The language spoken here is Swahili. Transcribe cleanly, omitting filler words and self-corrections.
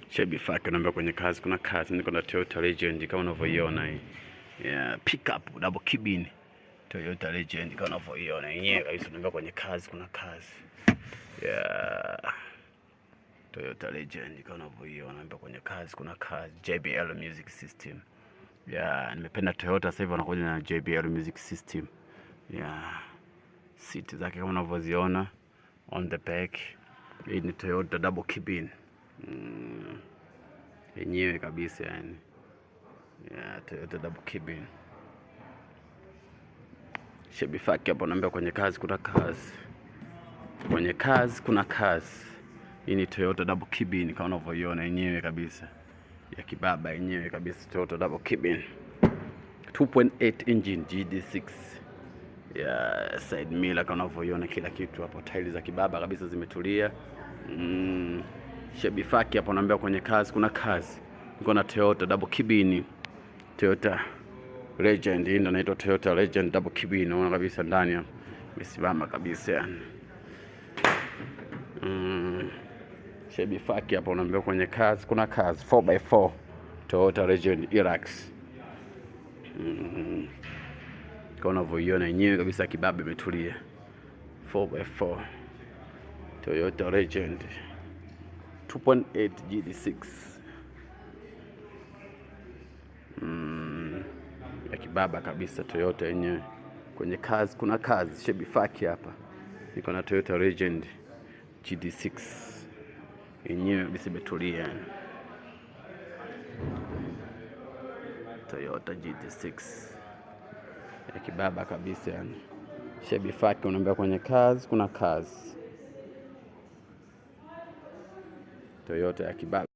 Shebi Faki naomba kwenye kazi kuna kazi. Niko na Toyota Legend kama unavyoiona hii. Yeah, pickup double cabin. Toyota Legend kama unavyoiona yenyewe kabisa, naomba kwenye kazi kuna kazi. Yeah. Toyota Legend kama unavyoiona, naomba kwenye kazi kuna kazi. JBL Music System. Yeah, nimependa Toyota sasa hivi wanakuja na JBL Music System. Yeah. Seat zake kama unavyoziona on the back. Hii ni Toyota double cabin. Yenyewe kabisa yani. Yeah, Toyota double cabin. Shebi Faki hapo naambia kwenye kazi kuna kazi. Kwenye kazi kuna kazi. Hii ni Toyota double cabin kama unavyoiona yenyewe kabisa. Ya kibaba yenyewe kabisa, Toyota double cabin. 2.8 engine GD6. Ya side mirror kama unavyoiona, kila kitu hapo, tairi za kibaba kabisa zimetulia. Shebi Faki hapo naambia kwenye kazi kuna kazi. Niko na Toyota double cabin. Toyota Legend, hii ndio inaitwa Toyota Legend double cabin. Unaona kabisa ndani imesimama kabisa yani. Shebi Faki hapo unaambia kwenye kazi kuna kazi. 4x4 Toyota Legend Hilux. Kama unavyoiona yenyewe kabisa, kibaba imetulia. 4x4 Toyota Legend 2.8 GD6. Ya kibaba kabisa Toyota yenyewe. Kwenye kazi kuna kazi. Shebi Faki hapa niko na Toyota Legend GD6 yenyewe kabisa imetulia. Toyota GD6 ya kibaba kabisa yani. Shebi Faki unaambia kwenye kazi kuna kazi. Toyota ya kibaba.